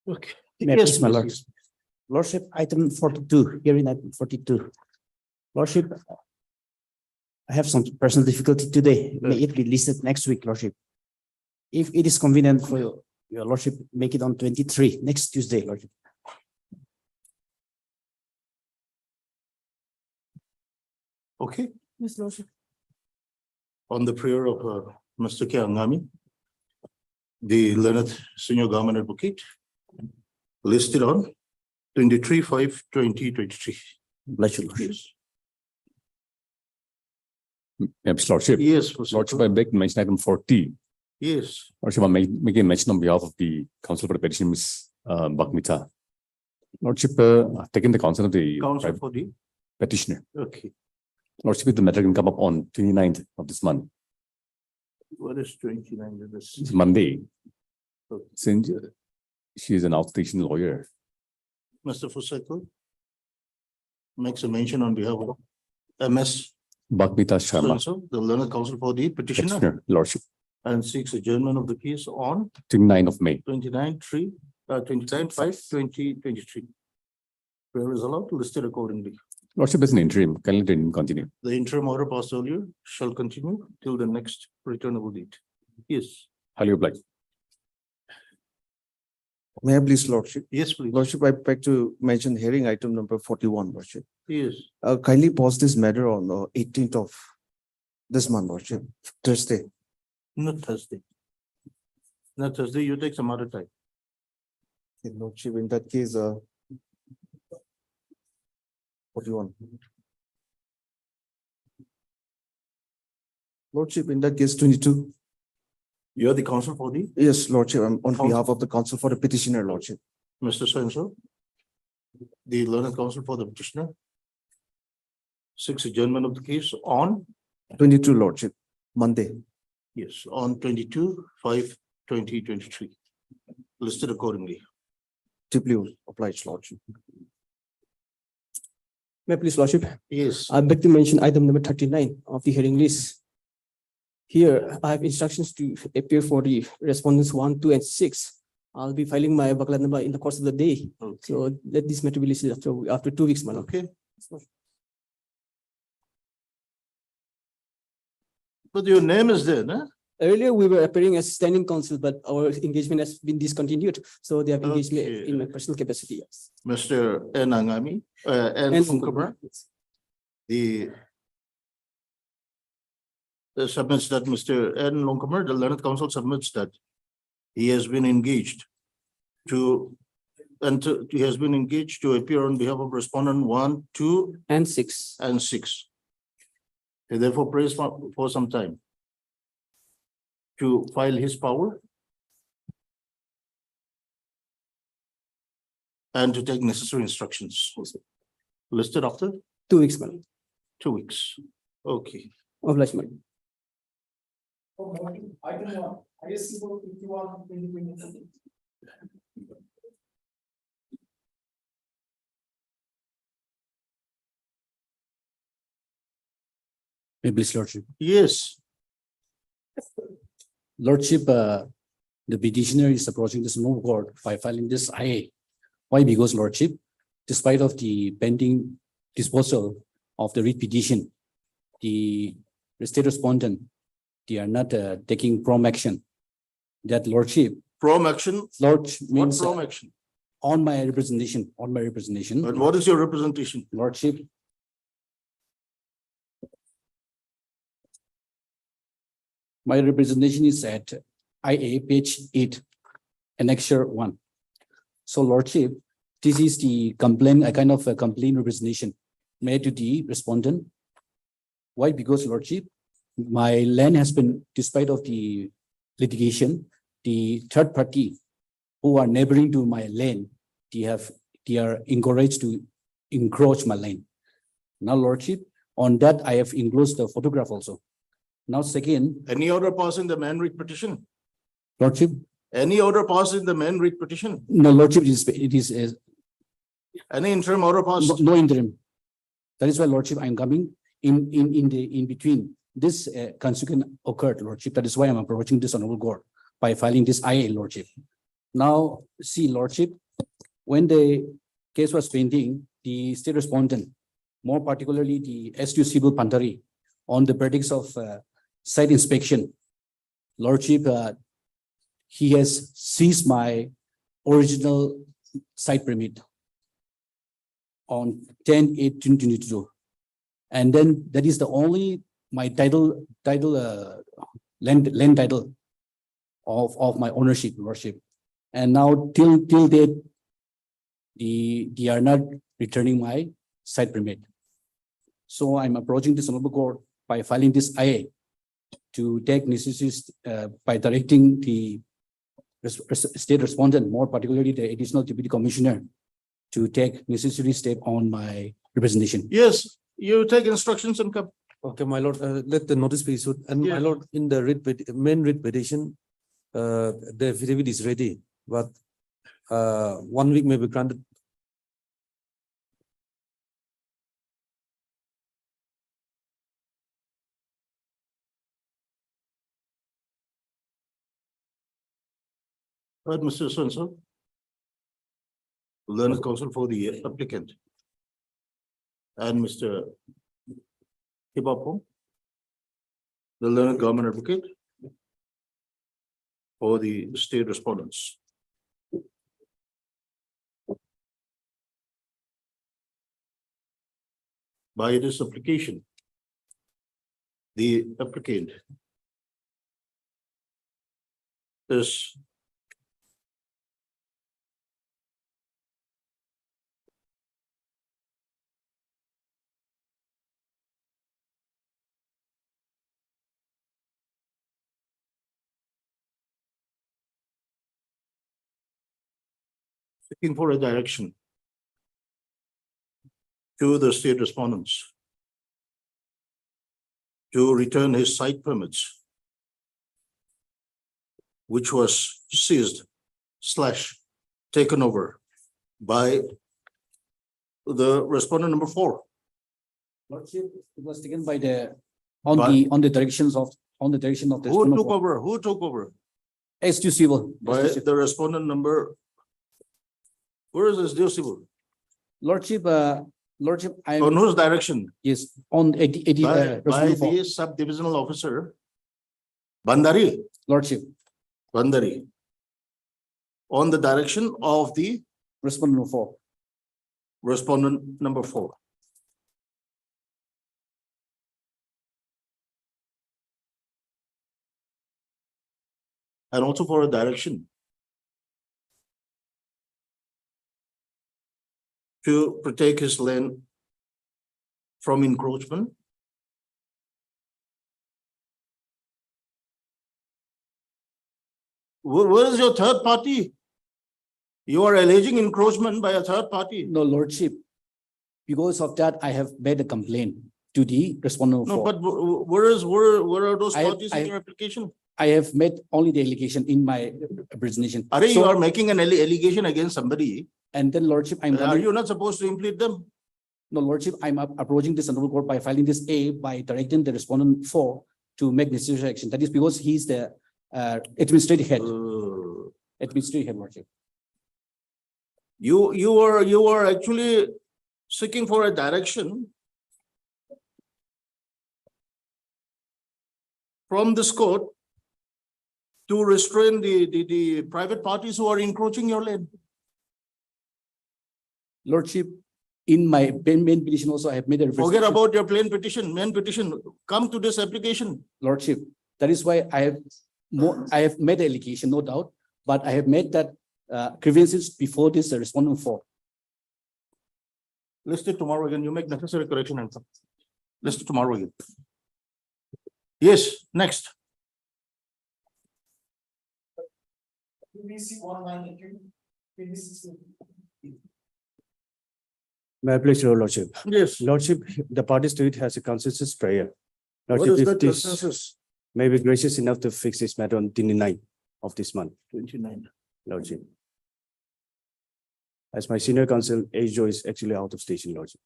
Okay. Yes, my lord. Lordship, item 42, hearing item 42. Lordship, I have some personal difficulty today. May it be listed next week, Lordship. If it is convenient for your Lordship, make it on 23, next Tuesday, Lordship. Okay. Yes, Lordship. On the prayer of Mr. Kiangami, the learned senior government advocate listed on 23/5/2023. Bless you, Lordship. Yes, Lordship. Yes, Lordship, I beg to mention item 40. yes. Lordship, I'm making mention on behalf of the Council for the Petition, Ms. Bakmita. Lordship, I've taken the consent of the Council for the petitioner. okay. Lordship, if the matter can come up on 29th of this month, What is 29 of this? it's Monday, Okay. since she is an outstation lawyer. Mr. Fusako makes a mention on behalf of MS Bhakmita Sharma, So the learned counsel for the petitioner petitioner, Lordship, and seeks adjournment of the case on 29th of May. 29/3/2023. Prayer is allowed, listed accordingly. Lordship is an interim, kindly didn't continue. The interim order passed earlier shall continue till the next returnable date. Yes, Highly obliged. May I please, Lordship? yes, please. Lordship, I beg to mention hearing item number 41, Lordship. Yes, Kindly pause this matter on the 18th of this month, Lordship, Thursday. not Thursday. Not Thursday, you take some other time. Okay, Lordship, in that case, 41. Lordship, in that case, 22. You are the counsel for the Yes, Lordship, I'm on Counsel. behalf of the counsel for the petitioner, Lordship. Mr. So-and-so. The learned counsel for the petitioner. Six adjournment of the case on, 22, Lordship, Monday. yes, on 22/5/2023. Listed accordingly. Deeply obliged, Lordship. May I please, Lordship, Yes, I beg to mention item number 39 of the hearing list. Here, I have instructions to appear for the respondents 1, 2, and 6. I'll be filing my Bakla number in the course of the day. okay, So let this matter be listed after 2 weeks, madam. okay. But your name is there, no? Earlier, we were appearing as standing counsel, but our engagement has been discontinued. So they have engaged me Okay. in my personal capacity, yes. Mr. N. Angami, N. And Funkabar, the submits that Mr. N. Longcomer, the learned counsel submits that he has been engaged to, he has been engaged to appear on behalf of respondent 1, 2, And 6. and 6. He therefore prays for some time to file his power and to take necessary instructions. Listed after 2 weeks, madam. 2 weeks. Okay. Obliged, madam. May I please, Lordship. Yes, Lordship, the petitioner is approaching the small court by filing this IA. Why? Because Lordship, despite of the pending disposal of the writ petition, the state respondent, they are not taking prom action. That Lordship, prom action. Lord What means prom action? on my representation, But what is your representation? Lordship. My representation is at IA page 8, annexure 1. So Lordship, this is the complaint, a kind of a complaint representation made to the respondent. Why? Because Lordship, my land has been, despite of the litigation, the third party who are neighboring to my land, they are encouraged to encroach my land. Now, Lordship, on that I have enclosed the photograph also. Now, second, Any order passed in the man writ petition? Lordship, Any order passed in the man writ petition? no, Lordship, it is Any interim order passed? no interim. That is why, Lordship, I am coming in between. This consequence occurred, Lordship. That is why I am approaching this honorable court by filing this IA, Lordship. Now, see, Lordship, when the case was pending, the state respondent, more particularly the SU Civil Pantari, on the verdicts of site inspection, Lordship, he has seized my original site permit on 10/8/2022. And then that is the only my land title of my ownership, Lordship. And now till date, they are not returning my site permit. So I'm approaching this honorable court by filing this IA to take necessary by directing the state respondent, more particularly the additional deputy commissioner, to take necessary step on my representation. Yes, you take instructions and come. Okay, my lord, let the notice be issued. And Yeah. my lord, in the main writ petition, the affidavit is ready, but 1 week may be granted Right, Mr. Swenson. Learned counsel for the applicant. And Mr. Hibapo. The learned government advocate. For the state respondents. By this application. The applicant. Is. Looking for a direction. To the state respondents. To return his site permits. Which was seized / taken over. By. The respondent number 4. Lordship, it was taken by the, By- on the direction of the. Who took over? Who took over? S2 civil. By the respondent number. Where is this due civil? Lordship, Lordship, On whose direction? yes, on By respondent four. the sub-divisional officer. Bandari, Lordship, Bandari. On the direction of the respondent 4. respondent number 4. And also for a direction. To protect his land. From encroachment. Where is your third party? You are alleging encroachment by a third party. No, Lordship. Because of that, I have made a complaint to the respondent No, 4. but where are those I have- parties in your application? I have made only the allegation in my presentation. Are you So- are making an allegation against somebody? And then Lordship, I'm Are coming, you not supposed to implicate them? no, Lordship, I'm approaching this honorable court by filing this A by directing the respondent 4 to make necessary action. That is because he's the administrative head, Lordship. You are actually seeking for a direction. From this court. To restrain the private parties who are encroaching your land. Lordship, in my main petition also, I have made a Forget representation. about your plain petition, main petition, come to this application. Lordship, that is why I have made the allegation, no doubt, but I have made that grievances before this respondent 4. List it tomorrow again, you make necessary correction and come. List it tomorrow again. Yes, next. May I please your lordship? Yes. Lordship, the parties to it has a consensus prayer. What Lordship, is if that this consensus? may be gracious enough to fix this matter on 29 of this month, 29. lordship. As my senior counsel, Ajo is actually out of station, lordship.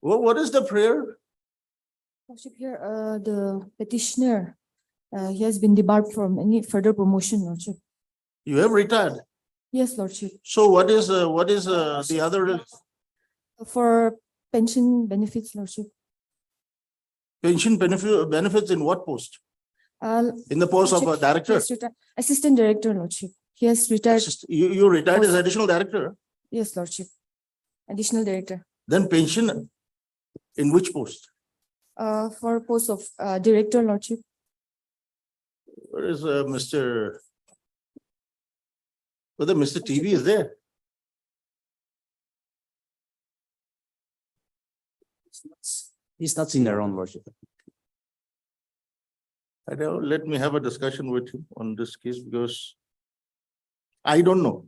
What is the prayer? Lordship, here, the petitioner, he has been debarred from any further promotion, Lordship. You have retired. Yes, Lordship. So what is the other For pension benefits, Lordship. pension benefits in what post? Uh, In the post of a Lordship, he director? has Assistant Director, Lordship. He has retired. You retired as additional director, Yes, Lordship. Additional Director. then pension in which post? For post of Director, Lordship. Where is Mr. Whether Mr. TV is there? He's not seen around, lordship. I don't, let me have a discussion with him on this case because I don't know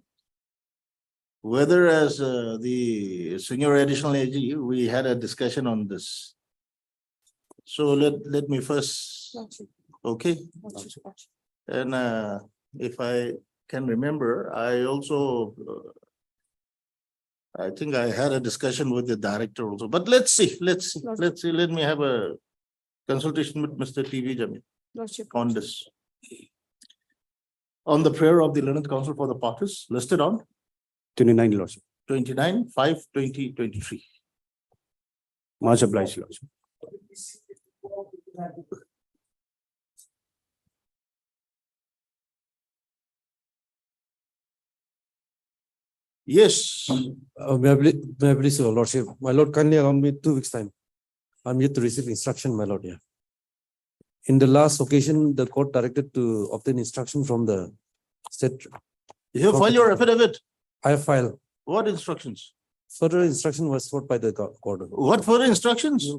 whether as the senior additional AG, we had a discussion on this. So let me first, Lordship. okay, Lordship, Lordship. and if I can remember, I also I think I had a discussion with the director also, but let's see. Let me have a consultation with Mr. TV Jamil Lordship. on this. On the prayer of the learned counsel for the parties listed on 29, Your Lordship. 29/5/2023. Much obliged, Your Lordship. Yes, May I please, Your Lordship, my lord, kindly allow me 2 weeks' time. I'm yet to receive instruction, my lord, yeah. In the last occasion, the court directed to obtain instruction from the state. you have filed your affidavit. I have filed. What instructions? Further instruction was sought by the court. What further instructions?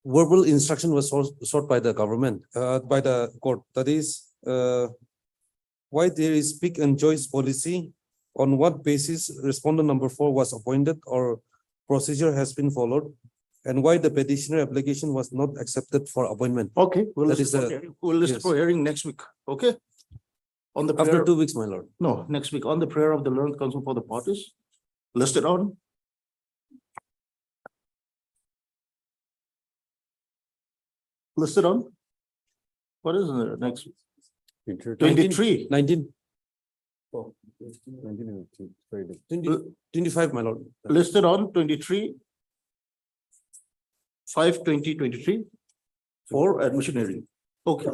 Verbal instruction was sought by the government, by the court. That is, why there is pick and choice policy, on what basis respondent number 4 was appointed or procedure has been followed, and why the petitioner application was not accepted for appointment. Okay, we'll That listen is for hearing. We'll listen yes. for hearing next week, okay? On the After prayer, 2 weeks, my lord. no, next week, on the prayer of the learned counsel for the parties listed on. Listed on? What is the next? 23. 19, Oh, 25, my lord. Listed on 23/5/2023 for admission hearing. Okay.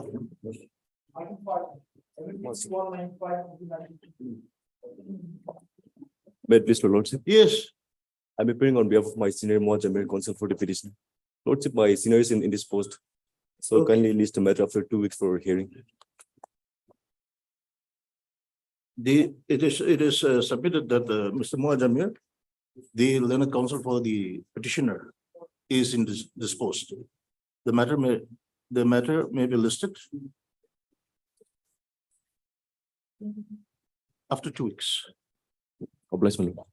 May it please, Your Lordship. Yes, I'm appearing on behalf of my senior Mohammed Jamil, counsel for the petitioner. Lordship, my senior is in this post. So Okay. kindly list the matter after 2 weeks for hearing. it is submitted that Mr. Mohammed, the learned counsel for the petitioner, is in this post. The matter may be listed after 2 weeks. Obliged, my lord.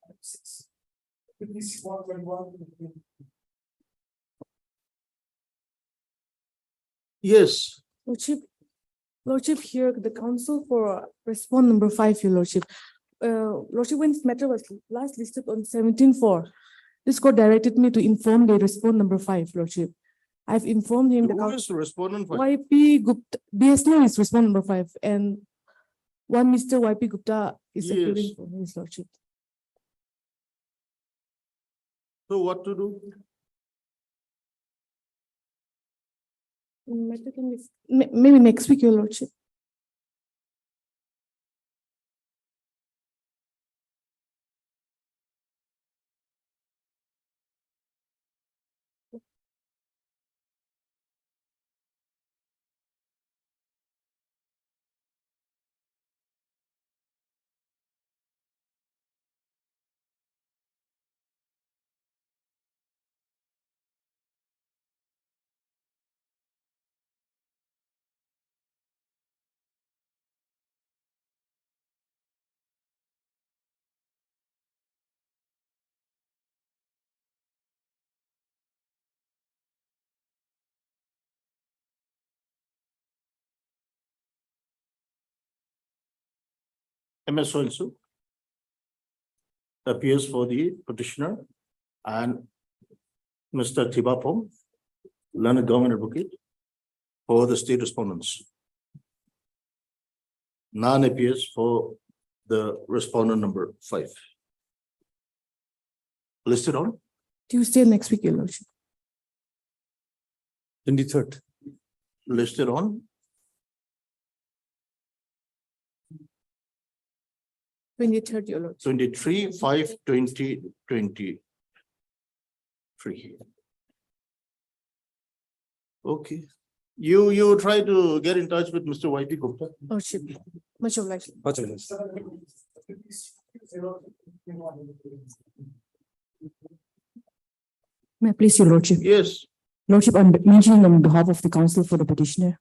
Yes, Lordship, here the counsel for respond number 5, Your Lordship. Lordship, when this matter was last listed on 17/4, this court directed me to inform the respond number 5, Lordship. I've informed him the who is the respondent? for- YP Gupta, BSNL is respond number 5, and one Mr. YP Gupta is appearing Yes. for his Lordship. So what to do? Matter can be, maybe next week, Your Lordship. MS also appears for the petitioner and Mr. Thibapong, learned government advocate for the state respondents. None appears for the respondent number 5. Listed on Tuesday next week, Your Lordship. 23rd. listed on 23rd, Your Lordship. 23/5/2023. Okay, you try to get in touch with Mr. YP Gupta. Lordship, much obliged. Much obliged. May I please, Your Lordship? Yes, Lordship, I'm mentioning on behalf of the counsel for the petitioner.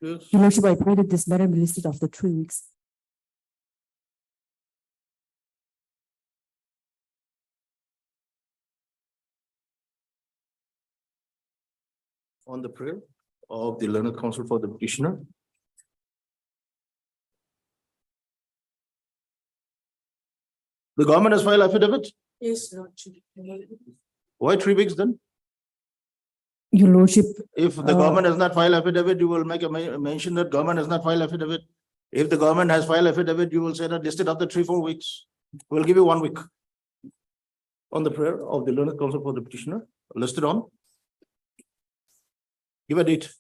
yes. Your Lordship, I pray that this matter be listed after 3 weeks. on the prayer of the learned counsel for the petitioner. The government has filed affidavit. Yes, Lordship. Why 3 weeks then? Your Lordship, If the government has not filed affidavit, you will make a mention that government has not filed affidavit. If the government has filed affidavit, you will say that listed after 3-4 weeks. We'll give you 1 week. On the prayer of the learned counsel for the petitioner, listed on. Give a date.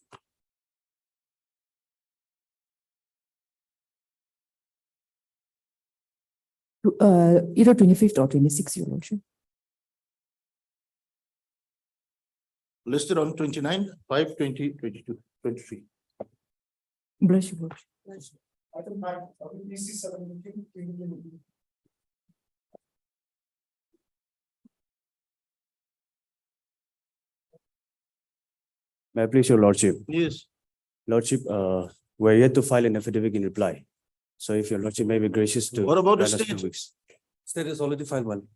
either 25th or 26th, Your Lordship. Listed on 29/5/2022-23. Bless you, Lordship. May I please your lordship? Yes. Lordship, we're yet to file an affidavit in reply. So if your lordship may be gracious to. What about the grant us 2 state? weeks. State has already filed one.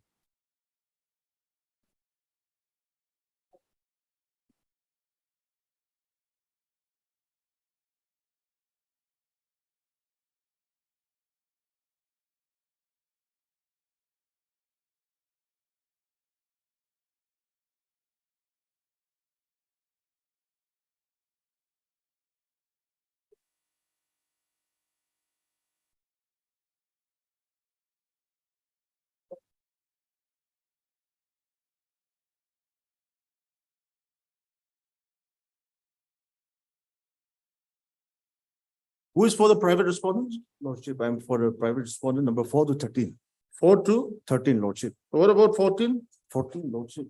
Who is for the private respondents? Lordship, I'm for the private respondent number 4 to 13. 4 to, 13, lordship. what about 14? 14, lordship.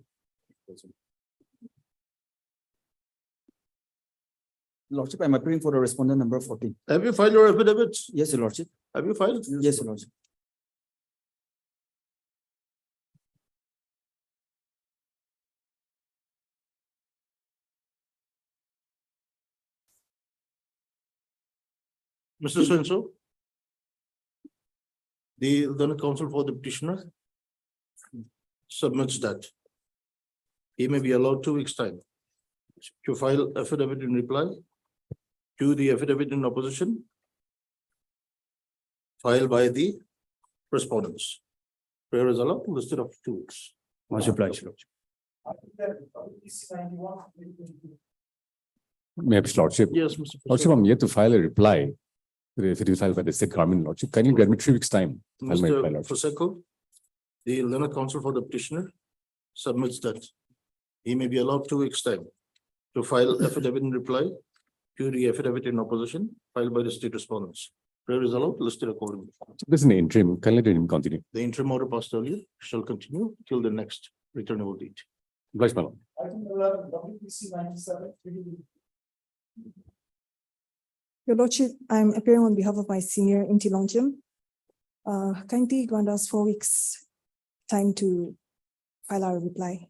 Lordship, I'm appearing for the respondent number 14. Have you filed your affidavits? Yes, your lordship. Have you filed? Yes, your lordship. Mr. So-and-so. The learned counsel for the petitioner submits that he may be allowed 2 weeks' time to file affidavit in reply to the affidavit in opposition filed by the respondents. Prayer is allowed, listed of 2 weeks. Much obliged, lordship. May I please, lordship? Yes, Mr. Lordship, I'm yet to file a reply. If it is filed by the state government, lordship, can you grant me 3 weeks' time? to file my reply, Mr. lordship? Prosecco, the learned counsel for the petitioner submits that he may be allowed 2 weeks' time to file affidavit in reply to the affidavit in opposition filed by the state respondents. Prayer is allowed, listed accordingly. This is an interim. Can let him continue. The interim order passed earlier shall continue till the next returnable date. Obliged, my lord. Your Lordship, I'm appearing on behalf of my senior Interim. Kindly grant us 4 weeks time to file our reply.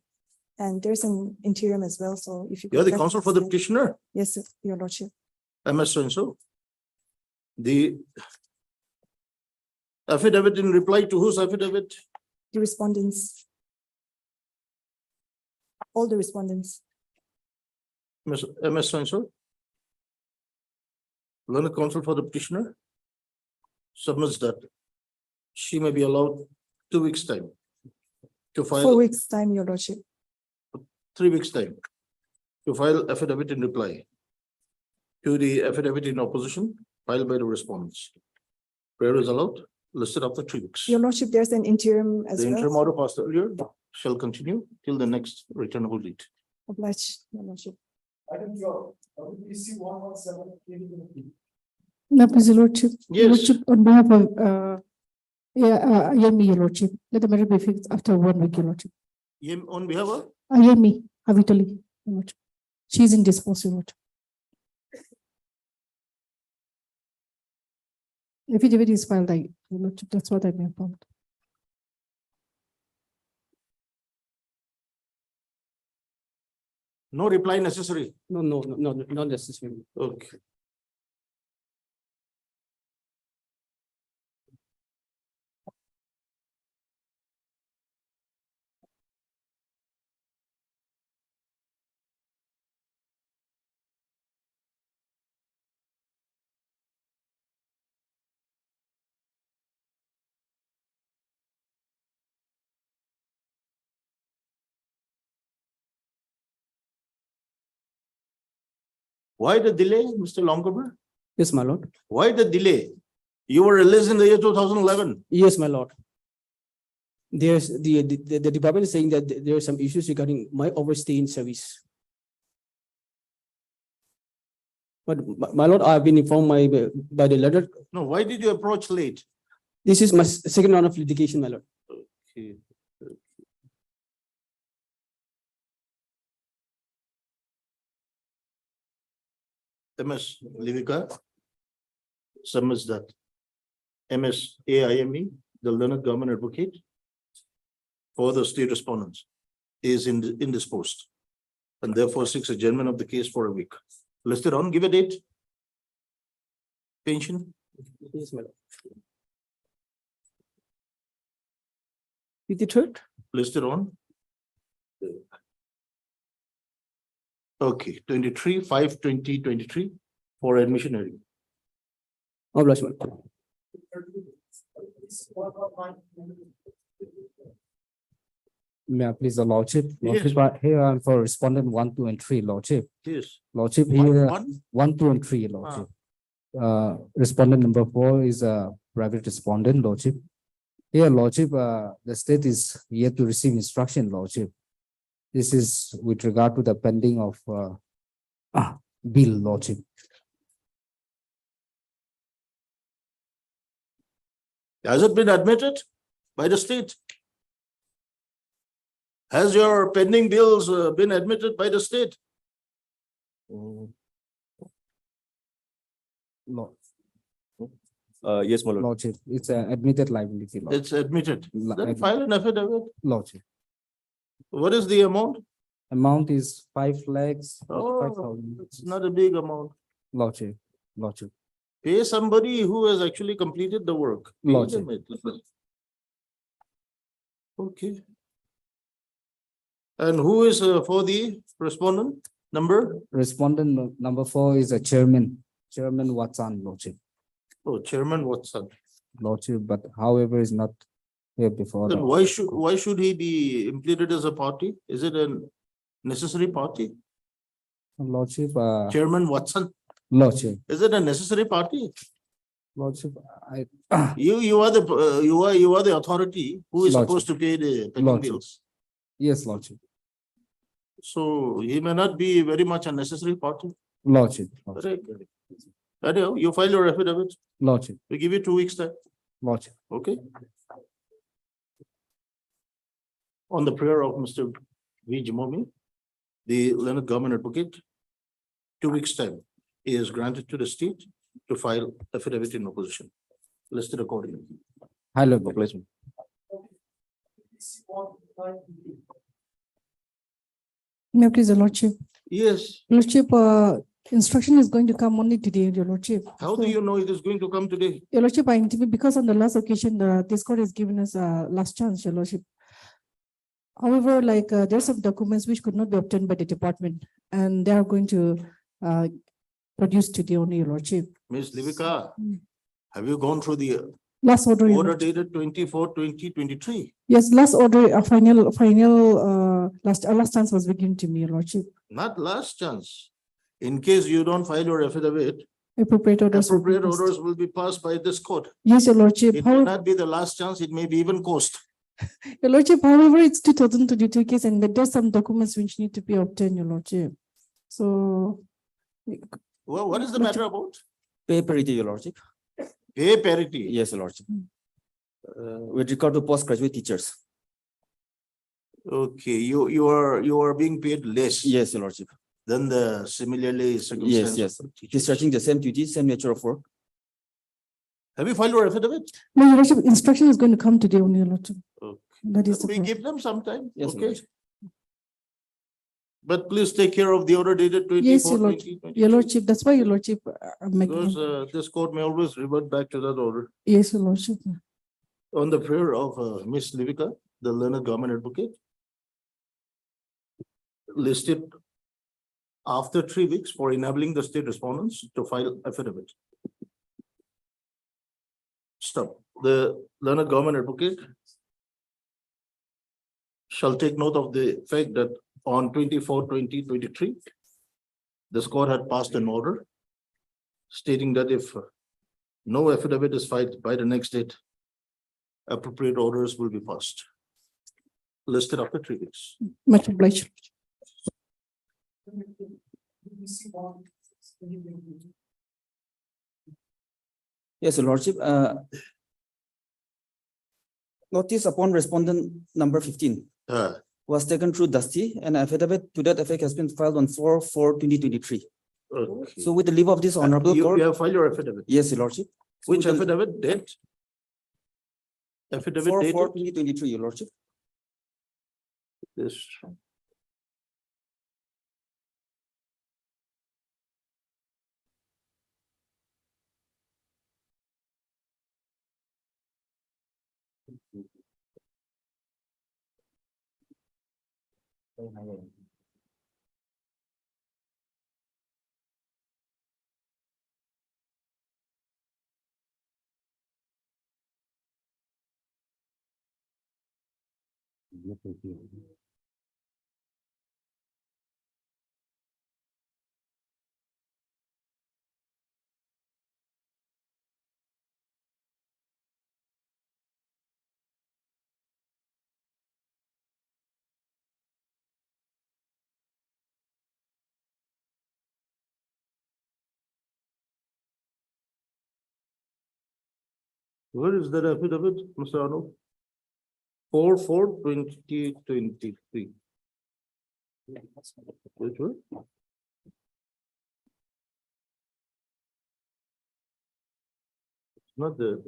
And there's an interim as well, so if you. You are the could counsel for the reference petitioner, it. Yes, Your Lordship. MS so-and-so. The affidavit in reply to whose affidavit? The respondents. All the respondents. MS so-and-so. Learned counsel for the petitioner submits that she may be allowed 2 weeks' time to 4 file, weeks time, Your Lordship. 3 weeks' time to file affidavit in reply to the affidavit in opposition filed by the respondents. Prayer is allowed, listed after 3 weeks. Your Lordship, there's an interim as The interim well. order passed earlier shall continue till the next returnable date. Obliged, Your Lordship. No, please, Your Lordship. Your Yes. Lordship, on behalf of, Yemi, Your Lordship, let the matter be fixed after 1 week, Your Lordship. On behalf of, Yemi, Avitali, Your Lordship. She's indisposed, Your Lordship. Affidavit is filed, Your Lordship, that's what I'm informed. no reply necessary. No, not necessarily. Okay. Why the delay, Mr. Longomer? Yes, my lord. Why the delay? You were released in the year 2011. Yes, my lord. There's the department is saying that there are some issues regarding my overstay in service. But my lord, I've been informed by the letter. No, why did you approach late? This is my second round of litigation, my lord. Okay. MS Livika submits that. MS AIME, the learned government advocate for the state respondents, is indisposed and therefore seeks adjournment of the case for a week. Listed on, give a date. Pension, Yes, my lord. 53rd? listed on. Okay, 23/5/2023 for admission hearing. Obliged, my lord. May I please the lordship? Yes. Lordship, here I'm for respondent 1, 2, and 3, lordship. Yes. Lordship One- here, one? 1, 2, and 3, lordship. Respondent number 4 is a private respondent, lordship. Here, lordship, the state is yet to receive instruction, lordship. This is with regard to the pending of bill, lordship. Has it been admitted by the state? Has your pending bills been admitted by the state? Lord- Yes, my lord. Lordship, it's an admitted liability, lord- It's admitted. Li- Then file an affidavit. lordship. What is the amount? Amount is 5 lakhs, Oh, 45,000. it's not a big amount. Lordship, lordship. Pay somebody who has actually completed the work. Pay Lordship. them it. Okay. And who is for the respondent number? Respondent number 4 is a chairman, Watson, lordship. Oh, Chairman Watson. Lordship, but however is not here before. Then the- why should he be implemented as a party? Is it a necessary party? Lordship, Chairman Watson, lordship, is it a necessary party? lordship, I, You are the authority who is Lordship. supposed to pay the pending Lordship. bills. yes, lordship, So he may not be very much a necessary party. lordship, lordship, Correct. Anyhow, you file your affidavit. lordship, We give you 2 weeks time. lordship. Okay. On the prayer of Mr. V. Jimomi, the learned government advocate, 2 weeks time is granted to the state to file affidavit in opposition. Listed accordingly. High level. Placement. May I please, your lordship? Yes, Lordship, instruction is going to come only today, your lordship. how do you know it is going to come today? Your lordship, I intimate because on the last occasion, this court has given us a last chance, your lordship. However, like there's some documents which could not be obtained by the department and they are going to produce today only, your lordship. Ms. Livika, have you gone through the Last order. Your order lordship. dated 24/2023? Yes, last order, a last chance was given to me, your lordship. Not last chance. In case you don't file your affidavit, Appropriate orders. will be appropriate passed. orders will be passed by this court. Yes, your lordship. It may However, not be the last chance, it may be even cost. your lordship, however, it's 2022 case and there's some documents which need to be obtained, your lordship. So. Well, what is the matter about? Pay parity, your lordship. Pay parity. Yes, your lordship. With regard to postgraduate teachers. Okay, you are being paid less Yes, your lordship. than the similarly circumstances. yes. for teachers. Discharging the same duty, same nature of work. Have you filed your affidavit? No, your lordship, instruction is going to come today only, your lordship. Okay. That is. the We problem. give them some time. Yes, your Okay. lordship. But please take care of the order dated Yes, 24, your lordship. 2023. Your lordship, that's why your lordship. I'm Because making, this court may always revert back to that order. yes, your lordship. On the prayer of Miss Livika, the learned government advocate, listed after 3 weeks for enabling the state respondents to file affidavit. Stop. The learned government advocate shall take note of the fact that on 24/2023, This court had passed an order stating that if no affidavit is filed by the next date, appropriate orders will be passed. Listed after 3 weeks. Much obliged. Yes, Your Lordship, notice upon respondent number 15 was taken through Dusty, and affidavit to that effect has been filed on 4/4/2023. Okay. So with the leave of this honorable You court, have filed your affidavit. yes, Your Lordship. So Which with the affidavit date? Affidavit 4/4/2023, Your Lordship. This. Where is that affidavit, Mr. Arnold? 4/4/2023. Which one? Not the.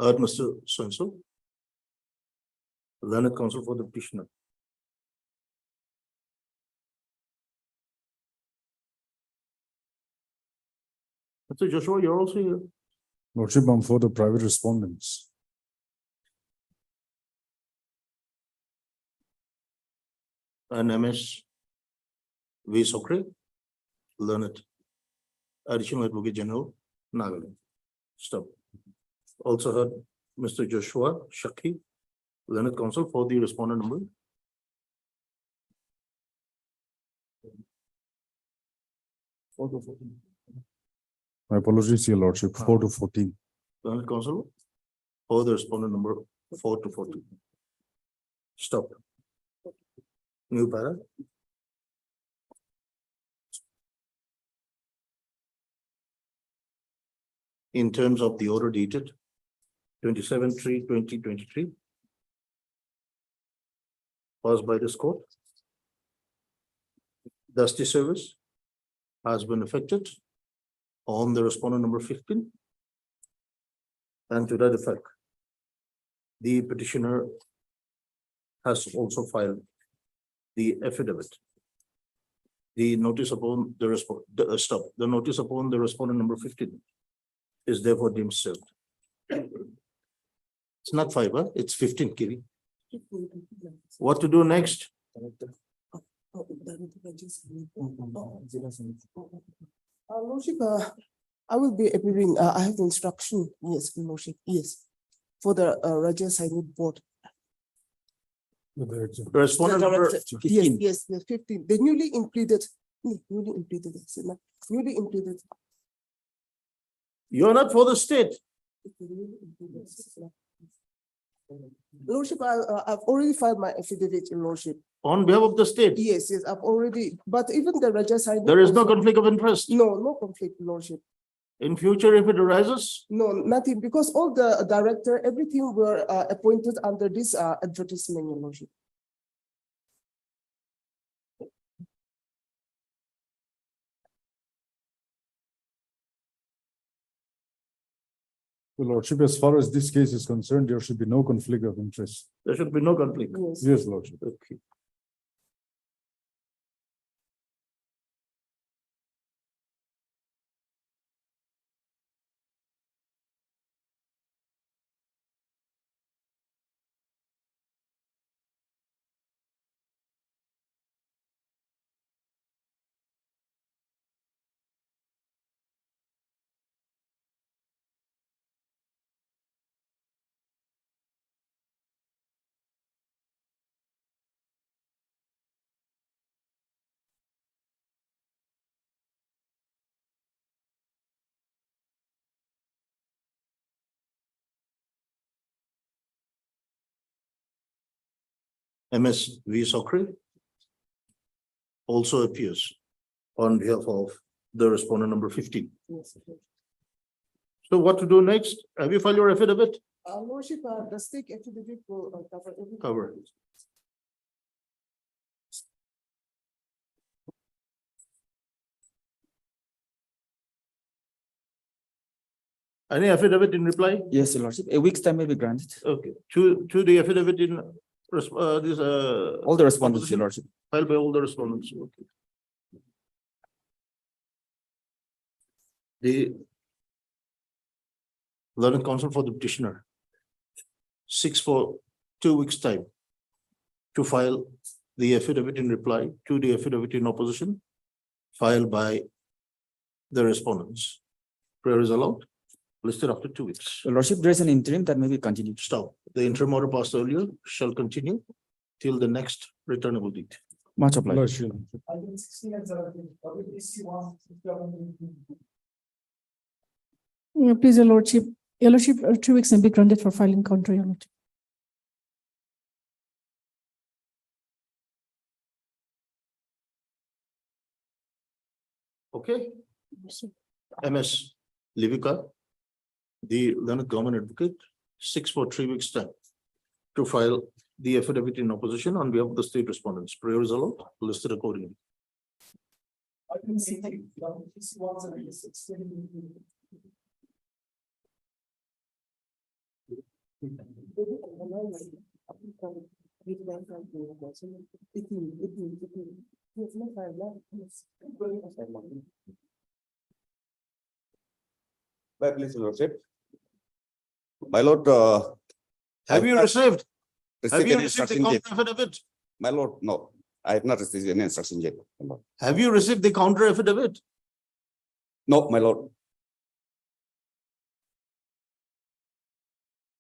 Mr. So-and-so. Learned counsel for the petitioner. Mr. Joshua, you're also here. Lordship, I'm for the private respondents. And MS V. Sokre, learned additional advocate general, Nagaland. Stop. Also heard Mr. Joshua Shaki, learned counsel for the respondent number. My apologies, Your Lordship, 4/14. Learned counsel for the respondent number 4/14. Stop. New para. In terms of the order dated 27/3/2023. Passed by this court. Dusty service has been effected on the respondent number 15. And to that effect, the petitioner has also filed the affidavit. The notice upon the the notice upon the respondent number 15 is therefore deemed served. It's not 5, huh? It's 15, Kiri. What to do next? Lordship, I will be appearing, I have the instruction, yes, Lordship, yes. for the Raja Saini board. Respondent The number, director- Yes, yes, the 15, the newly included, newly included. you are not for the state. Lordship, I've already filed my affidavit in Lordship. On behalf of the state. Yes, yes, I've already, but even the Raja Saini. There is no also- conflict of interest. No, no conflict, Lordship. In future, if it arises, No, nothing, because all the director, everything were appointed under this advertisement, Your Lordship. Your Lordship, as far as this case is concerned, there should be no conflict of interest. there should be no conflict. Yes. Yes, Lordship. Okay. MS V. Sokri also appears on behalf of the respondent number 15. Yes. So what to do next? Have you filed your affidavit? Lordship, the stake affidavit will cover everything. Cover. Any affidavit in reply? Yes, Your Lordship, a week's time will be granted. Okay, to the affidavit in this All the respondents, Your Lordship. filed by all the respondents. Okay. The learned counsel for the petitioner seeks for 2 weeks' time to file the affidavit in reply to the affidavit in opposition filed by the respondents. Prayer is allowed, listed after 2 weeks. Your Lordship, there is an interim that may be continued. Stop. The interim order passed earlier shall continue till the next returnable date. Much obliged. Lordship. Please, Your Lordship, 2 weeks may be granted for filing counter, Your Lordship. Okay? MS Livika, the learned government advocate, seeks for 3 weeks' time to file the affidavit in opposition on behalf of the state respondents. Prayer is allowed, listed accordingly. Please, Lordship. My lord, Have you received? Have received you any received the instruction yet? counter affidavit? My lord, no, I have not received any instruction yet. My lord. Have you received the counter affidavit? No, my lord.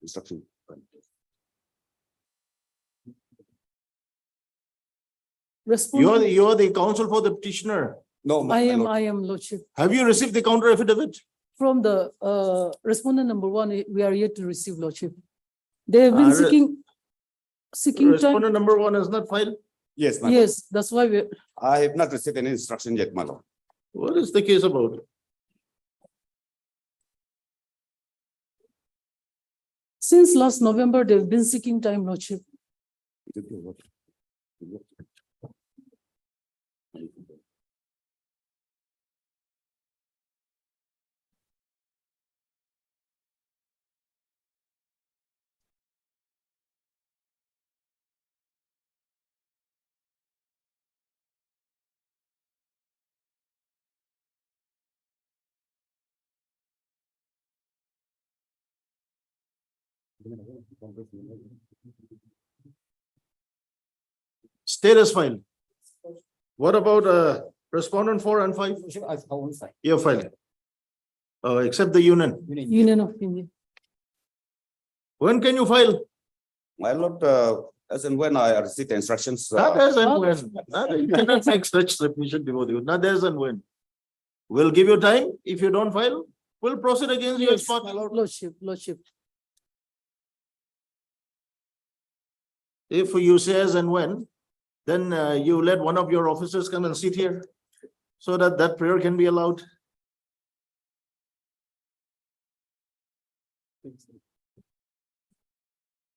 Instruction. Respondent, You are the counsel for the petitioner. No, my lord. I am, Lordship. Have you received the counter affidavit? From the respondent number 1, we are yet to receive, Lordship. They have been Uh, seeking time. Respondent number 1 has not filed. Yes, my lord. Yes, that's why we, I have not received any instruction yet, my lord. What is the case about? since last November, they've been seeking time, Lordship. Status file. What about respondent 4 and 5? You filed. Except the union. Union of India. When can you file? My lord, as and when I receive the instructions. Not as and when. You cannot make such submission before you. Not as and when. We'll give you time. If you don't file, we'll proceed against you. Yes, my lordship. If you say as and when, then you let one of your officers come and sit here so that that prayer can be allowed.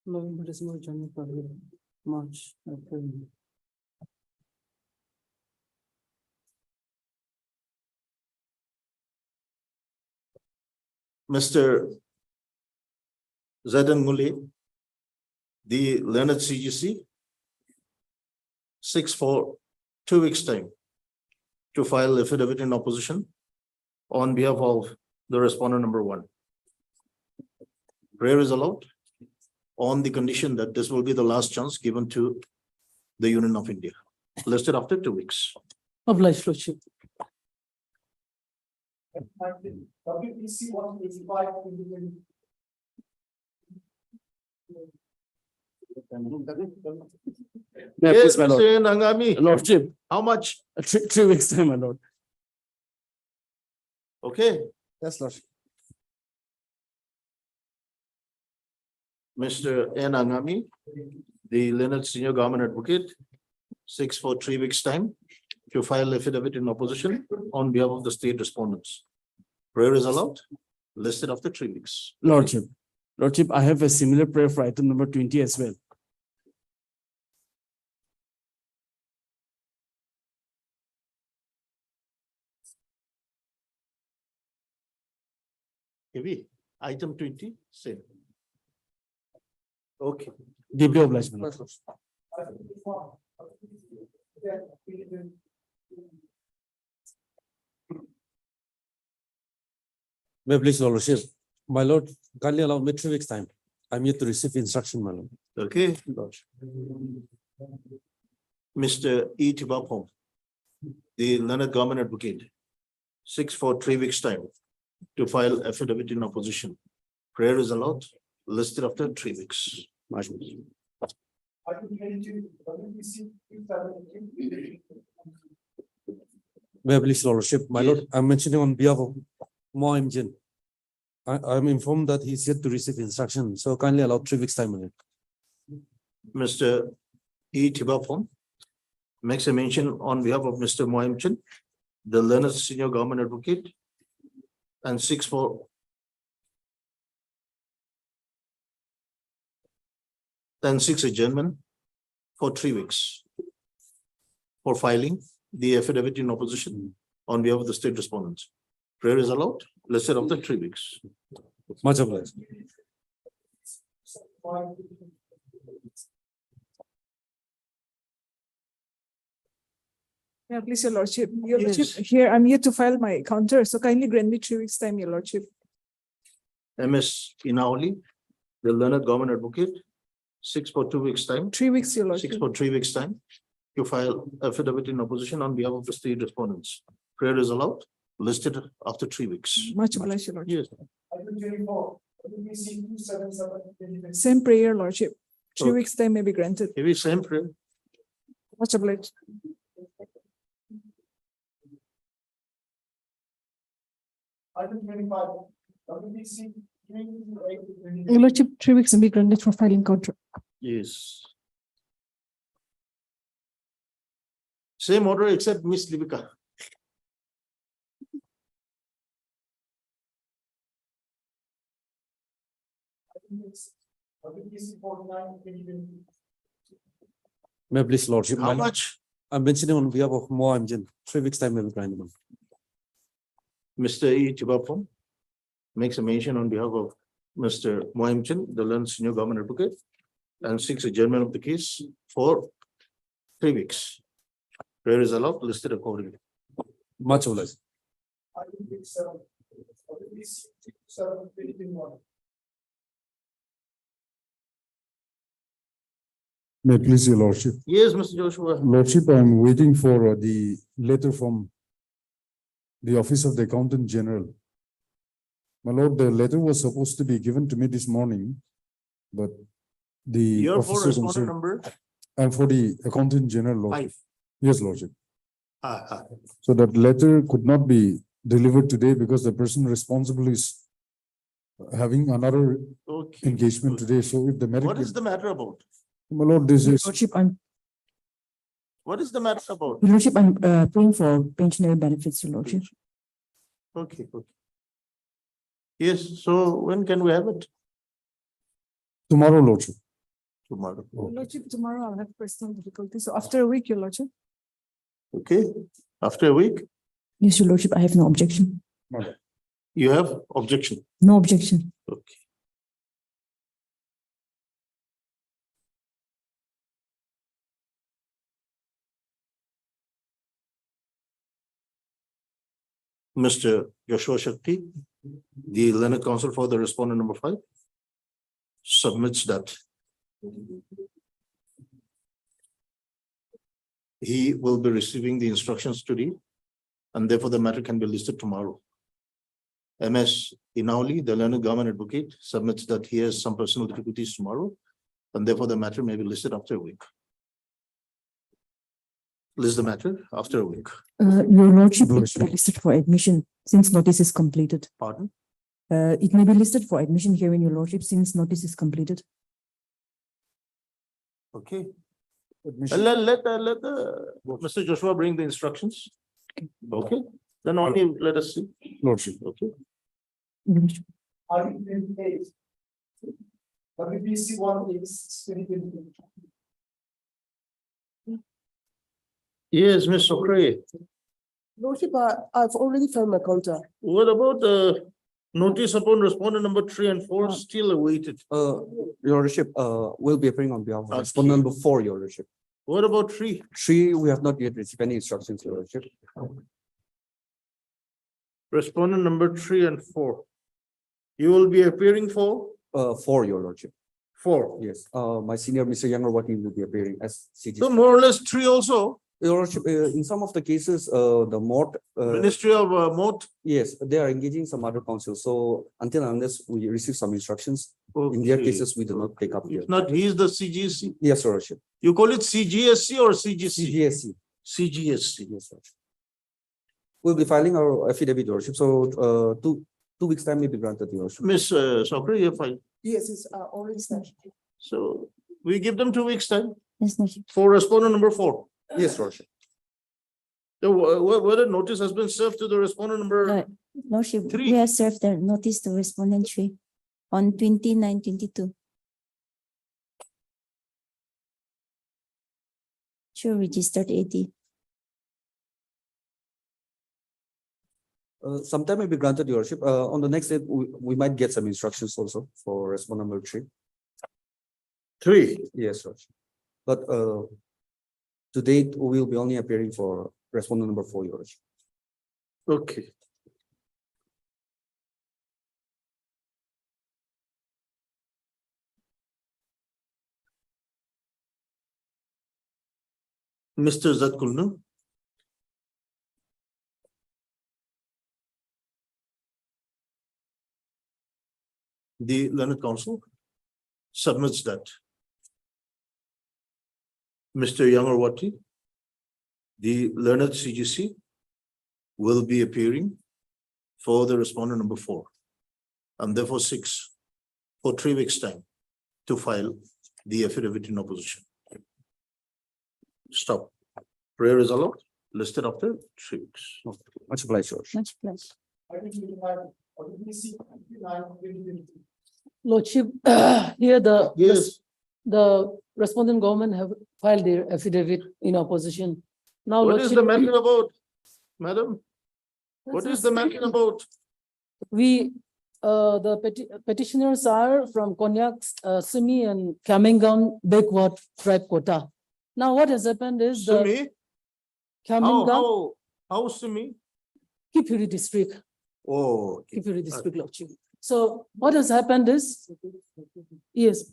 November, December, January, February, March, April. Mr. Zadan Muli, the learned CGC, 6 for 2 weeks' time to file affidavit in opposition on behalf of the respondent number 1. Prayer is allowed on the condition that this will be the last chance given to the Union of India, listed after 2 weeks. Obliged, lordship. Yes, Mr. Nangami, Lordship, how much? 3 weeks time, my lord. Okay, Yes, lordship. Mr. N. Angami, the Leonard Senior Government Advocate, 6 for 3 weeks' time to file affidavit in opposition on behalf of the state respondents. Prayer is allowed, listed after 3 weeks. Lordship, I have a similar prayer for item number 20 as well. Heavy. Item 20, same. Okay. Deeply obliged, my lord. May I please, your lordship. My lord, kindly allow me 3 weeks' time. I'm yet to receive instruction, my lord. Okay. Mr. E. Tibapong, the Leonard Government Advocate, 6 for 3 weeks' time to file affidavit in opposition. Prayer is allowed, listed after 3 weeks. May I please, your lordship. My lord, I'm mentioning on behalf of Mohammed. I'm informed that he's yet to receive instruction, so kindly allow 3 weeks' time, my lord. Mr. E. Tibapong makes a mention on behalf of Mr. Mohammed, the Leonard Senior Government Advocate, and 6 for and 6 adjournment for 3 weeks for filing the affidavit in opposition on behalf of the state respondents. Prayer is allowed, listed after 3 weeks. Much obliged. Yeah, please, your lordship. Your Yes. lordship, here I'm yet to file my counter, so kindly grant me 3 weeks' time, your lordship. MS Inaoli, the Leonard Government Advocate, 6 for 2 weeks' time, 3 weeks, your 6 lordship. for 3 weeks' time to file affidavit in opposition on behalf of the state respondents. Prayer is allowed, listed after 3 weeks. Much obliged, your lordship. Yes. Same prayer, lordship. 3 Okay. weeks' time may be granted. Maybe same prayer. Much obliged. Your lordship, 3 weeks may be granted for filing counter. Yes. Same order except Miss Livika. May I please, lordship. How My lord, much? I'm mentioning on behalf of Mohammed. 3 weeks' time, may be granted. Mr. E. Chibapong makes a mention on behalf of Mr. Mohammed, the Learned Senior Government Advocate, and 6 adjournment of the case for 3 weeks. Prayer is allowed, listed accordingly. Much obliged. May it please your lordship. Yes, Mr. Joshua. Lordship, I am waiting for the letter from the Office of the Accountant General. My lord, the letter was supposed to be given to me this morning, but the You're for officers respondent also, number and for the accountant general, Lordship. 5. Yes, Lordship. Ah. So that letter could not be delivered today because the person responsible is having another Okay. engagement today. So if the matter. What is the matter about? My lord, this is, Lordship, I'm, What is the matter about? Your Lordship, I'm paying for pensionary benefits, Your Lordship. Okay. Yes, so when can we have it? tomorrow, Lordship. Tomorrow. Your Lordship, tomorrow I'll have personal difficulties. So after a week, Your Lordship. Okay, after a week, Yes, Your Lordship, I have no objection. you have objection. No objection. Okay. Mr. Joshua Shakti, the learned counsel for the respondent number 5, submits that he will be receiving the instructions today, and therefore the matter can be listed tomorrow. MS Inauli, the learned government advocate, submits that he has some personal difficulties tomorrow, and therefore the matter may be listed after a week. List the matter after a week. Your Lordship, it may be listed for admission since notice is completed. Pardon? It may be listed for admission here in Your Lordship since notice is completed. Okay. Let Mr. Joshua bring the instructions. Okay, then only let us see. Lordship. Okay. Your Lordship. WBC 1 is 2022. Yes, Ms. Sokre, Lordship, I've already filed my counter. what about the notice upon respondent number 3 and 4 still awaited? Your Worship, will be appearing on behalf of Okay. respondent number 4, Your Worship. What about 3? 3, we have not yet received any instructions, Your Worship. Respondent number 3 and 4. You will be appearing for 4, Your Lordship. 4. Yes, my senior, Mr. Yangarwati, will be appearing as CG. So more or less 3 also. Your Lordship, in some of the cases, the MOT, Ministry of Moat. yes, they are engaging some other counsel. So until and unless we receive some instructions, in their Okay. cases, we do not take up. If not, he is the CGSC. Yes, Your Lordship. You call it CGSC or CGC? CGSC. CGSC. Yes, Lordship. We'll be filing our affidavit, Your Lordship. So, 2 weeks time may be granted, Your Lordship. Miss Sokre, you fine. Yes, it's already started. So we give them 2 weeks time Yes, Lordship. for respondent number 4. Yes, Lordship. So whether notice has been served to the respondent number, Lordship, 3. we have served the notice to respondent 3 on 29/22. Sure, registered 80. Sometime may be granted, Your Worship. On the next day, we might get some instructions also for respondent number 3. 3. Yes, Lordship. But, to date, we will be only appearing for respondent number 4, Your Lordship. Okay. Mr. Zatkulnu. The learned counsel submits that Mr. Yangarwati, the learned CGC, will be appearing for the respondent number 4, and therefore 6, for 3 weeks' time to file the affidavit in opposition. Stop. Prayer is allowed, listed after 3 weeks. Much obliged, Your Worship. Much obliged. Lordship, here Yes. the respondent government have filed their affidavit in opposition. Now, What is Lordship, the matter about, madam? What is the matter about? we, the petitioners are from Konyak, Simi and Kamingang backward tribe quota. Now, what has happened is the Sumi? Kamingang How Sumi? Kipuri district. Oh. Kipuri district, Lordship. So what has happened is, yes,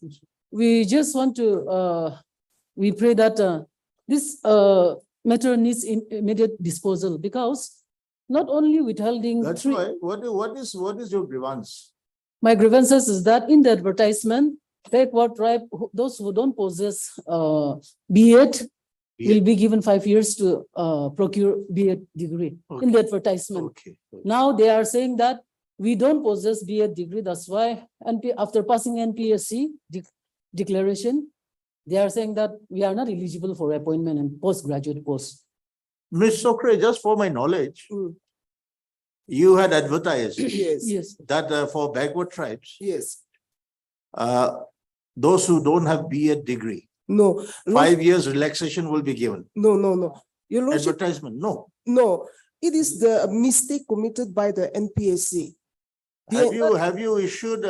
we just want to, we pray that this matter needs immediate disposal, because not only withholding. That's why, what is your grievance? My grievances is that in the advertisement, backward tribe, those who don't possess B.Ed will be given 5 years to procure B.Ed degree in the advertisement. Okay. Now they are saying that we don't possess B.Ed degree, that's why after passing NPSC declaration, they are saying that we are not eligible for appointment in postgraduate post. Ms. Sokre, just for my knowledge, you had advertised Yes, that for backward tribes, Yes, those who don't have B.Ed degree, no, 5 years relaxation will be given. no. Your lordship, Advertisement, no. no, it is the mistake committed by the NPSC. Have you issued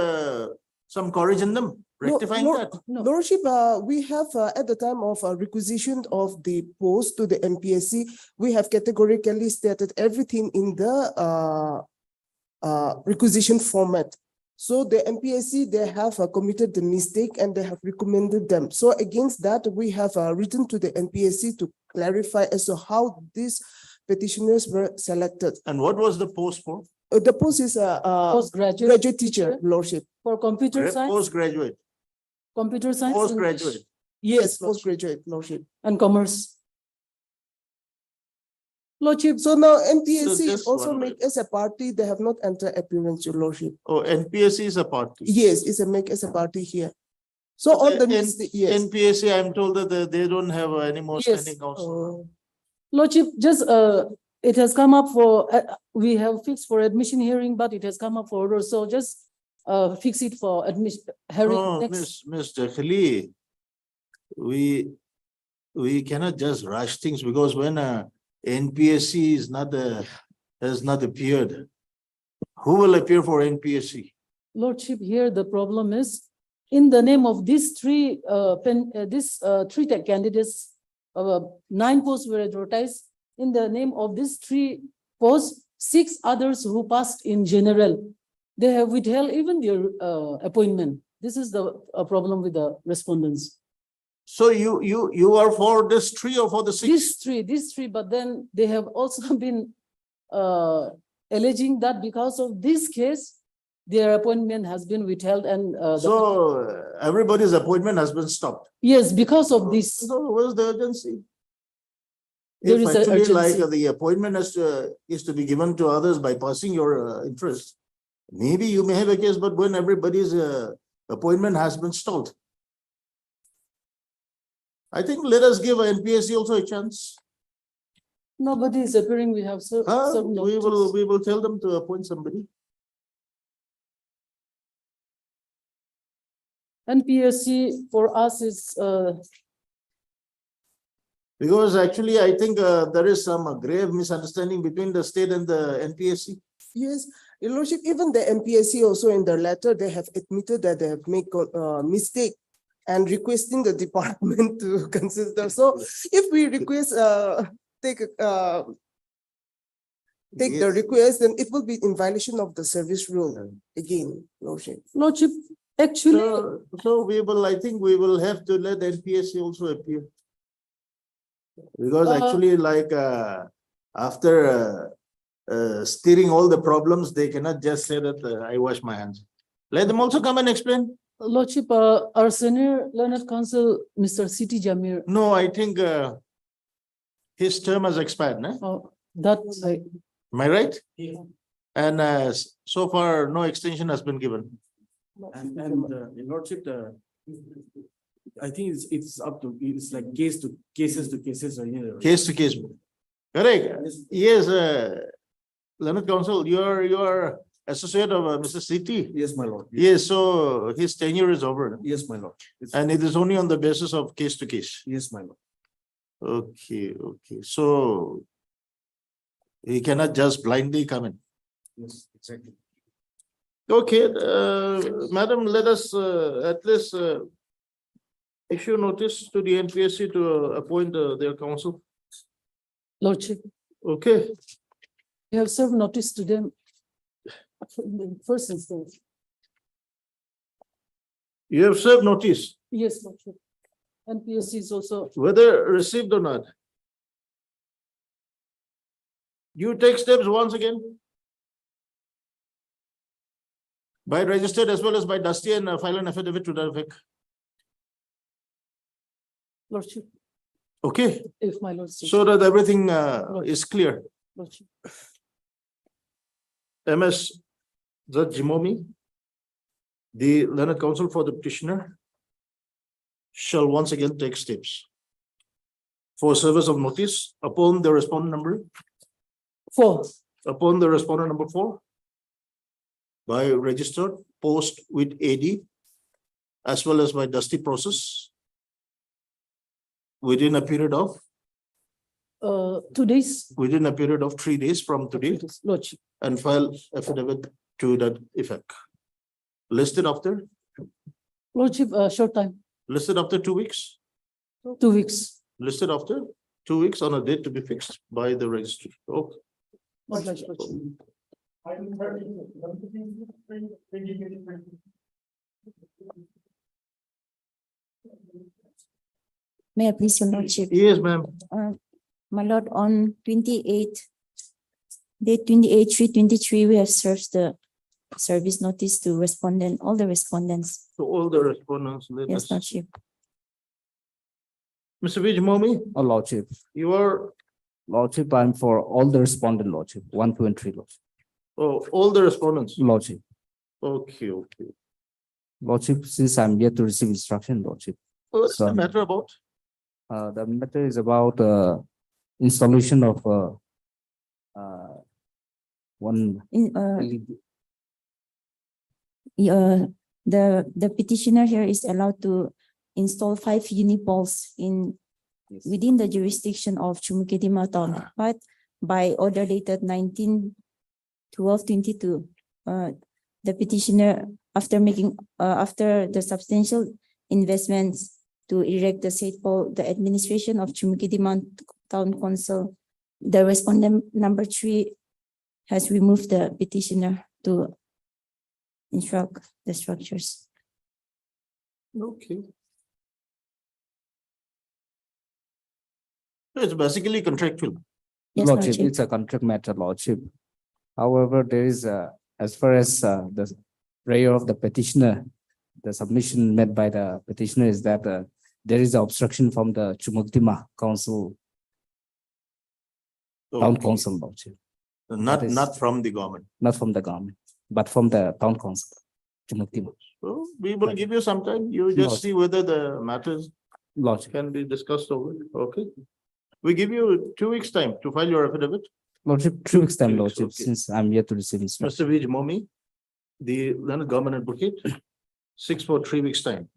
some corrigendum rectifying that? Lordship, we have at the time of requisition of the post to the NPSC, we have categorically stated everything in the requisition format. So the NPSC, they have committed the mistake and they have recommended them. So against that, we have written to the NPSC to clarify as to how these petitioners were selected. And what was the post for? The post is postgraduate graduate teacher, lordship. for computer science, Postgraduate, computer science, postgraduate. English, Yes, postgraduate, lordship. and commerce. Lordship, So now NPSC just also one make as a party, they have not entered appearance, your lordship. Oh, NPSC is a party. Yes, it's a make as a party here. So on the mistake, yes. NPSC, I'm told that they don't have any more Yes. standing counsel. Lordship, just it has come up for, we have fixed for admission hearing, but it has come up for order, so just fix it for admission hearing No, next. Mr. Khali, we cannot just rush things because when NPSC has not appeared, who will appear for NPSC? Lordship, here the problem is, in the name of these three tech candidates, 9 posts were advertised. In the name of these 3 posts, 6 others who passed in general, they have withheld even their appointment. This is the problem with the respondents. So you are for this 3 or for the 6? These three, but then they have also been alleging that because of this case, their appointment has been withheld and So everybody's appointment has been stopped. yes, because of this. So where's the urgency? There If is a actually like urgency. the appointment is to be given to others by passing your interest, maybe you may have a case, but when everybody's appointment has been stalled. I think let us give NPSC also a chance. Nobody is appearing, we have served We will tell them to appoint somebody. NPSC for us is Because actually, I think there is some grave misunderstanding between the state and the NPSC. Yes, your lordship, even the NPSC also in their letter, they have admitted that they have made mistake and requesting the department to consider. So if we request, take the request, then it will be in violation of the service rule again, lordship. Lordship, actually, So we will, I think we will have to let NPSC also appear. Because actually like after steering all the problems, they cannot just say that I wash my hands. Let them also come and explain. Lordship, our senior learned counsel, Mr. C.T. Jamir. No, I think his term has expired, no? Am I right? Yeah. And so far, no extension has been given. And in lordship, I think it's up to, it's like cases to cases. Case to case. Correct. Yes, Learned Counsel, you are associate of Mr. C.T. Yes, my lord. Yes, so his tenure is over. Yes, my lord. And it is only on the basis of case to case. Yes, my lord. Okay. So he cannot just blindly come in. Yes, exactly. Okay, madam, let us at least issue notice to the NPSC to appoint their counsel. Lordship, Okay, we have served notice to them in the first instance. you have served notice, Yes, Lordship. NPSC is also, whether received or not. You take steps once again. By registered as well as by Dusty and file an affidavit to that effect. Lordship, Okay, if my lordship. so that everything is clear. Lordship. MS Judge Jimomi, the learned counsel for the petitioner, shall once again take steps for service of notice upon the respondent number, 4, upon the respondent number 4, by registered post with AD as well as by Dusty process within a period of 2 days. within a period of 3 days from today, Lordship. and file affidavit to that effect. Listed after, Lordship, short time, listed after 2 weeks, 2 weeks. listed after 2 weeks on a date to be fixed by the registry. Okay. Lordship. May I please, your lordship? Yes, ma'am. My lord, on 28, date 28/3/23, we have served the service notice to respondent, all the respondents. To all the respondents. let Yes, us- lordship. Mr. Vijmomi, Lordship, you are, Lordship, I'm for all the respondent, Lordship, 1, 2, and 3, Lordship. all the respondents. Lordship, Okay, okay. Lordship, since I'm yet to receive instruction, Lordship. What's the So- matter about? The matter is about installation of one LED. The petitioner here is allowed to install 5 unipoles in within the jurisdiction of Chumukidima town, but by order dated 19/12/22, the petitioner, after making after the substantial investments to erect the said pole, the administration of Chumukidima Town Council, the respondent number 3 has removed the petitioner to instruct the structures. Okay. It's basically contractual. Yes, Lordship, lordship. it's a contract matter, Lordship. However, there is as far as the prayer of the petitioner, the submission made by the petitioner is that there is obstruction from the Chumukdima Council, Town Okay. Council, Lordship, Not, That is- not from the government. not from the government, but from the Town Council, Chumukdima. So we will give you some time. You Lord. just see whether the matters Lordship, can be discussed over. Okay. We give you 2 weeks' time to file your affidavit. Lordship, 3 weeks time, 2 weeks, Lordship, okay. since I'm yet to receive instruction. Mr. Vij Momi, the learned government advocate, 6 for 3 weeks' time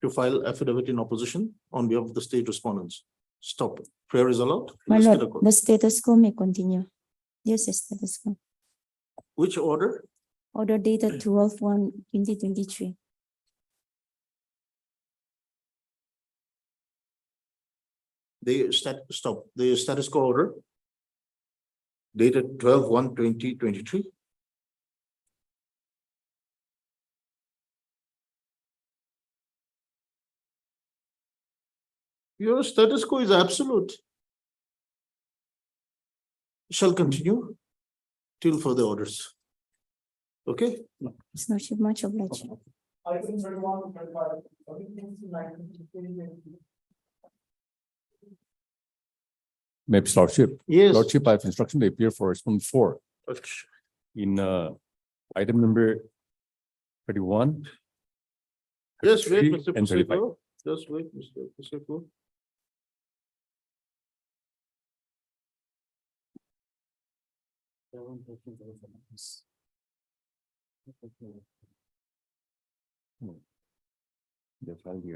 to file affidavit in opposition on behalf of the state respondents. Stop. Prayer is allowed. My Listed lord, accord. the status quo may continue. Yes, the status quo. Which order? Order dated 12/1/2023. The status quo order dated 12/1/2023. Your status quo is absolute. Shall continue till further orders. Okay? His lordship, much obliged. Maybe Lordship. Yes. Lordship, I have instruction to appear for respondent 4 in item number 31. Just wait, 33, Mr. and 35. Puseko. Just wait, Mr. Puseko.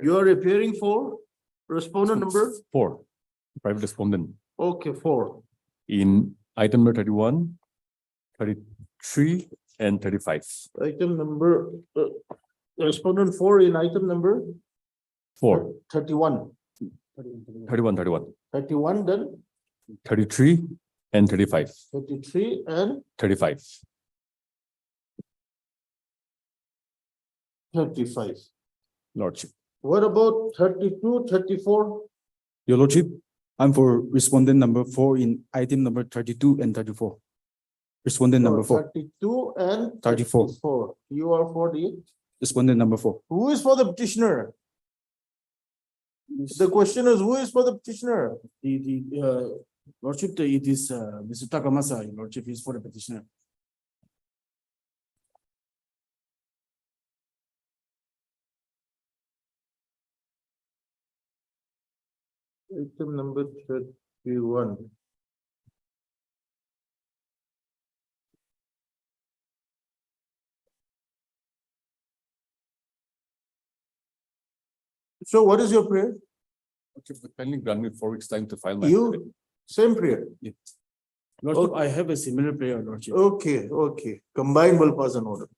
You are appearing for respondent number, 4, private respondent okay, 4. in item number 31, 33, and 35. Item number, respondent 4 in item number 4, 31. 31, 31, then 33, and 35. 33 and 35. 35. Lordship. What about 32, 34? Your lordship, I'm for respondent number 4 in item number 32 and 34. Respondent number 4, 32 and 34. 34. You are for the, Respondent number 4. who is for the petitioner? The question is, who is for the petitioner? Lordship, it is, Mr. Takamasa, Your Lordship, is for the petitioner. Item number 31. So what is your prayer? Lordship, kindly grant me 4 weeks time to file my. You, same prayer? Lordship, I have a similar prayer, Lordship. Okay, okay. Combined will pass an order.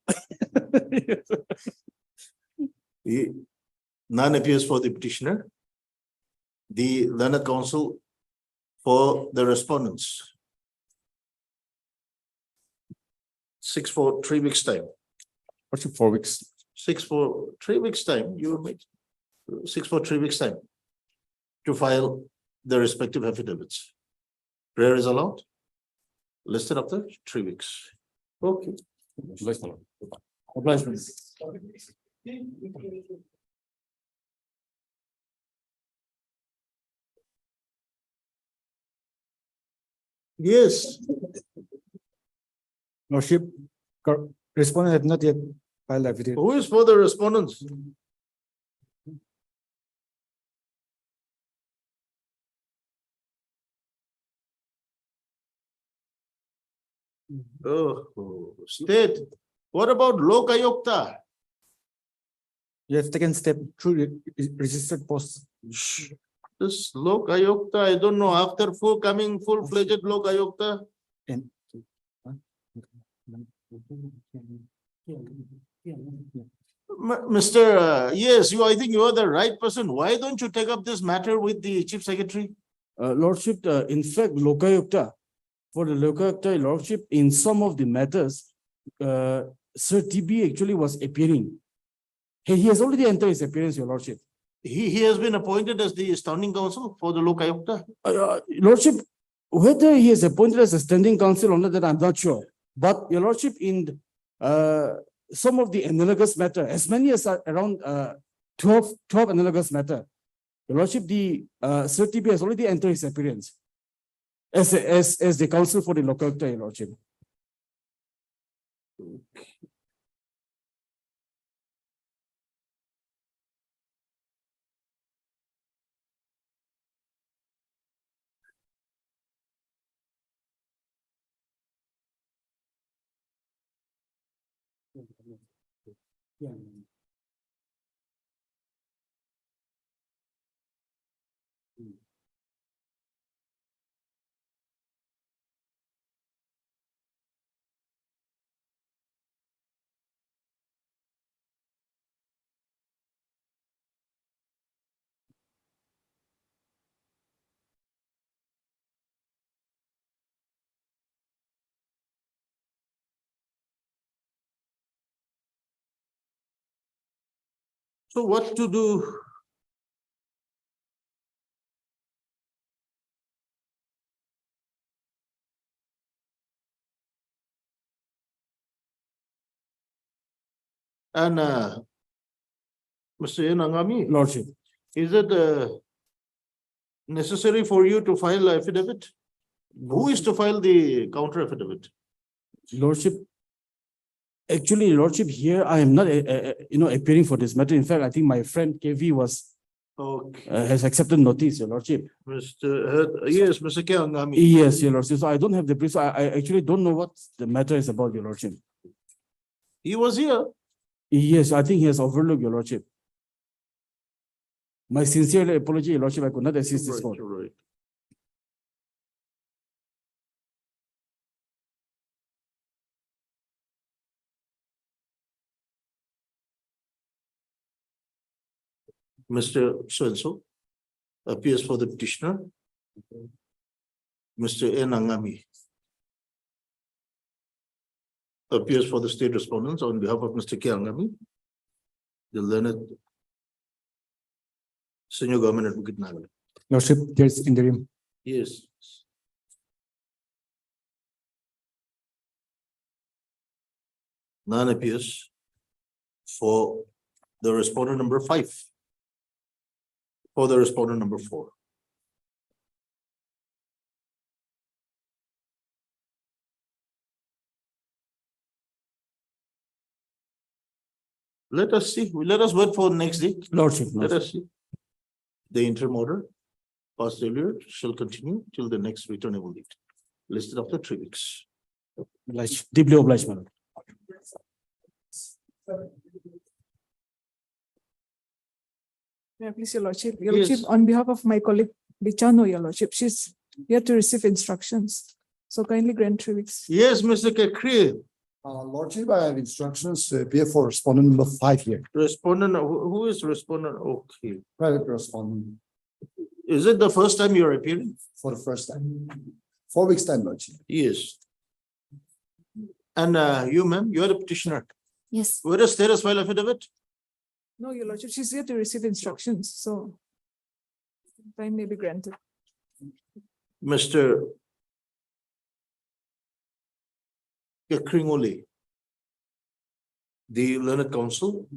None appears for the petitioner. The learned counsel for the respondents. 6 for 3 weeks time. Lordship, 4 weeks. 6 for 3 weeks time, you will make 6 for 3 weeks time to file the respective affidavits. Prayer is allowed. Listed after 3 weeks. Okay. Bless the Lord. Obligement. Yes, Lordship, respondent have not yet filed affidavit. who is for the respondents? Oh, state. What about Lokayukta? You have taken step through registered posts. This Lokayukta, I don't know, after full-fledged Lokayukta. And Mr. Yes, I think you are the right person. Why don't you take up this matter with the chief secretary? Lordship, in fact, Lokayukta, for the Lokayukta Lordship, in some of the matters, Sir TB actually was appearing. He has already entered his appearance, Your Lordship. He has been appointed as the standing counsel for the Lokayukta. Lordship, whether he is appointed as a standing counsel or not, that I'm not sure. But Your Lordship, in some of the analogous matter, as many as around 12 analogous matter, Your Lordship, the Sir TB has already entered his appearance as the counsel for the Lokayukta, Your Lordship. So what to do? And Mr. Nangami, Lordship. is it necessary for you to file affidavit? Who is to file the counter affidavit? Lordship, actually, Lordship, here I am not, appearing for this matter. In fact, I think my friend KV has accepted notice, Your Lordship. Yes, Mr. Kiangami. Yes, Your Lordship. So I don't have the brief. So I actually don't know what the matter is about, Your Lordship. He was here. Yes, I think he has overlooked, Your Lordship. My sincere apology, Your Lordship, I could not assist this one. Right. Mr. So-and-so appears for the petitioner. Mr. Nangami appears for the state respondents on behalf of Mr. Kiangami, the learned senior government advocate Nagar. Lordship, there's interim. Yes. None appears for the respondent number 5. For the respondent number 4. Let us see, let us wait for next day. Lordship, Let us see. The interim order passed earlier shall continue till the next returnable date, listed after 3 weeks. deeply obliged, my lord. May I please, your lordship, your Yes. lordship, on behalf of my colleague Bichano, your lordship, she's here to receive instructions. So kindly grant 3 weeks. Yes, Mr. Kakri, Lordship, I have instructions to appear for respondent number 5 here, respondent, who is respondent? Okay. private respondent, Is it the first time you're appearing? for the first time. 4 weeks time, Lordship. Yes. And you, ma'am, you are the petitioner. Yes, Where is status file affidavit? No, your lordship, she's here to receive instructions, so time may be granted. Mr. Kakringoli. The learned counsel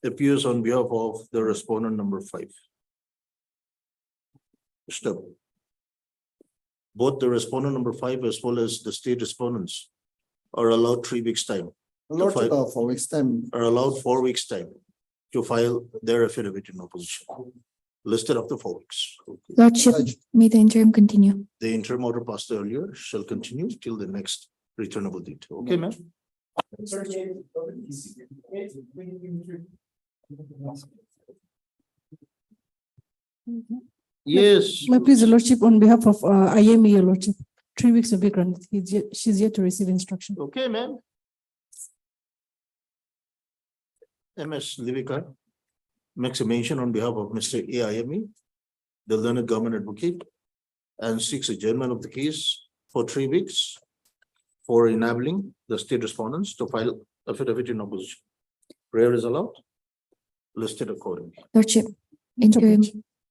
appears on behalf of the respondent number 5. Step. Both the respondent number 5 as well as the state respondents are allowed 3 weeks time. Lordship, 4 weeks time. Are allowed 4 weeks time to file their affidavit in opposition. Listed after 4 weeks. Okay. Lordship, may the interim continue. The interim order passed earlier shall continue till the next returnable date. Okay, ma'am? Yes. May I please, your lordship, on behalf of IME, your lordship, 3 weeks will be granted. She's yet to receive instruction. Okay, ma'am. MS Livika makes a mention on behalf of Mr. AIME, the learned government advocate, and seeks adjournment of the case for 3 weeks for enabling the state respondents to file affidavit in opposition. Prayer is allowed, listed accordingly. Lordship, interim.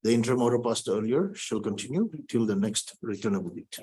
The interim order passed earlier shall continue till the next returnable date.